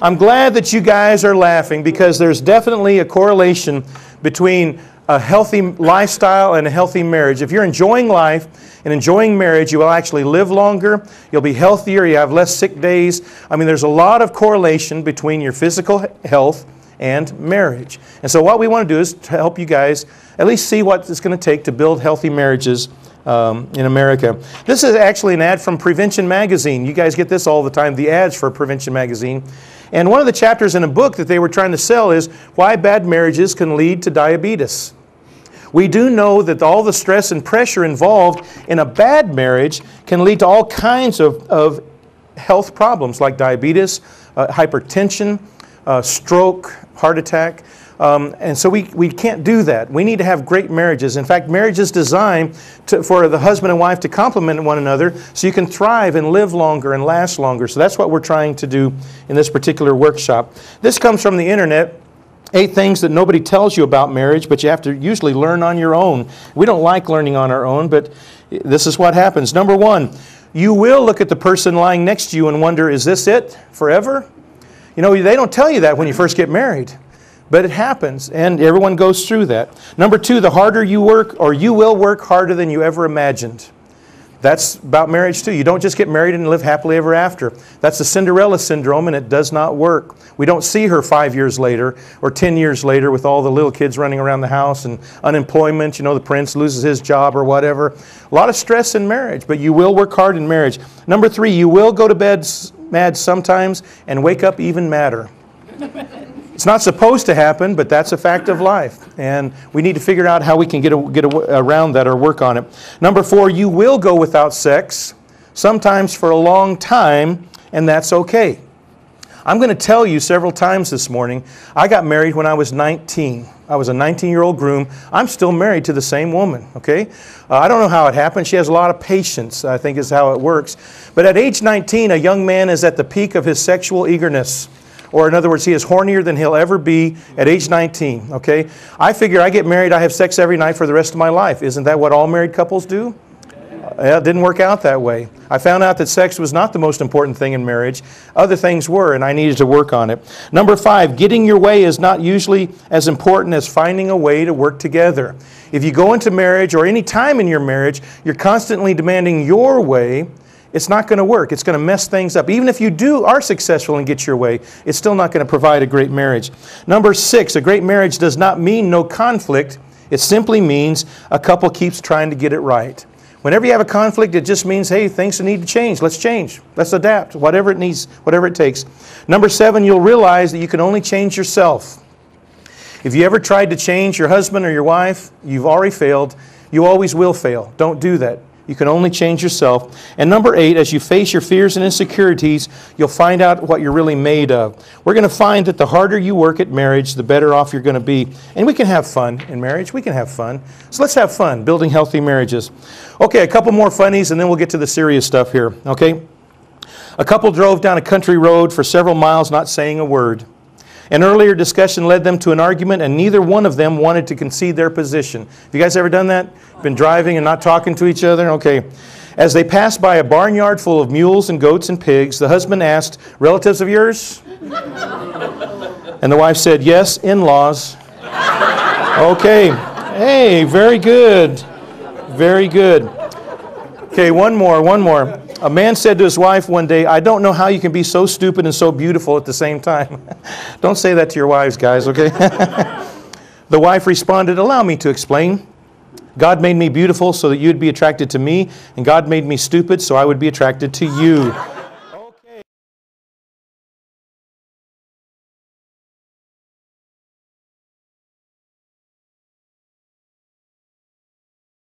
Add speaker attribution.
Speaker 1: I'm glad that you guys are laughing because there's definitely a correlation between a healthy lifestyle and a healthy marriage. If you're enjoying life and enjoying marriage, you will actually live longer, you'll be healthier, you have less sick days. I mean, there's a lot of correlation between your physical health and marriage. And so what we want to do is to help you guys at least see what it's going to take to build healthy marriages in America. This is actually an ad from Prevention Magazine. You guys get this all the time, the ads for Prevention Magazine. And one of the chapters in a book that they were trying to sell is why bad marriages can lead to diabetes. We do know that all the stress and pressure involved in a bad marriage can lead to all kinds of health problems like diabetes, hypertension, stroke, heart attack. And so we can't do that. We need to have great marriages. In fact, marriage is designed for the husband and wife to complement one another so you can thrive and live longer and last longer. So that's what we're trying to do in this particular workshop. This comes from the internet. 8 things that nobody tells you about marriage, but you have to usually learn on your own. We don't like learning on our own, but this is what happens. Number 1, you will look at the person lying next to you and wonder, is this it forever? You know, they don't tell you that when you first get married. But it happens, and everyone goes through that. Number 2, the harder you work, or you will work harder than you ever imagined. That's about marriage too. You don't just get married and live happily ever after. That's the Cinderella syndrome, and it does not work. We don't see her 5 years later or 10 years later with all the little kids running around the house and unemployment. You know, the prince loses his job or whatever. A lot of stress in marriage, but you will work hard in marriage. Number 3, you will go to bed mad sometimes and wake up even madder. It's not supposed to happen, but that's a fact of life. And we need to figure out how we can get around that or work on it. Number 4, you will go without sex, sometimes for a long time, and that's okay. I'm going to tell you several times this morning, I got married when I was 19. I was a 19-year-old groom. I'm still married to the same woman, okay? I don't know how it happened. She has a lot of patience, I think is how it works. But at age 19, a young man is at the peak of his sexual eagerness. Or in other words, he is hornier than he'll ever be at age 19, okay? I figure I get married, I have sex every night for the rest of my life. Isn't that what all married couples do? It didn't work out that way. I found out that sex was not the most important thing in marriage. Other things were, and I needed to work on it. Number 5, getting your way is not usually as important as finding a way to work together. If you go into marriage or any time in your marriage, you're constantly demanding your way, it's not going to work. It's going to mess things up. Even if you are successful and get your way, it's still not going to provide a great marriage. Number 6, a great marriage does not mean no conflict. It simply means a couple keeps trying to get it right. Whenever you have a conflict, it just means, hey, things need to change. Let's change. Let's adapt. Whatever it needs, whatever it takes. Number 7, you'll realize that you can only change yourself. If you ever tried to change your husband or your wife, you've already failed. You always will fail. Don't do that. You can only change yourself. And number 8, as you face your fears and insecurities, you'll find out what you're really made of. We're going to find that the harder you work at marriage, the better off you're going to be. And we can have fun in marriage. We can have fun. So let's have fun building healthy marriages. Okay, a couple more funnies, and then we'll get to the serious stuff here. Okay? A couple drove down a country road for several miles not saying a word. An earlier discussion led them to an argument, and neither one of them wanted to concede their position. Have you guys ever done that? Been driving and not talking to each other? Okay. As they passed by a barnyard full of mules and goats and pigs, the husband asked, relatives of yours? And the wife said, yes, in-laws. Okay. Hey, very good. Very good. Okay, one more. A man said to his wife one day, I don't know how you can be so stupid and so beautiful at the same time. Don't say that to your wives, guys, okay? The wife responded, allow me to explain. God made me beautiful so that you'd be attracted to me, and God made me stupid so I would be attracted to you.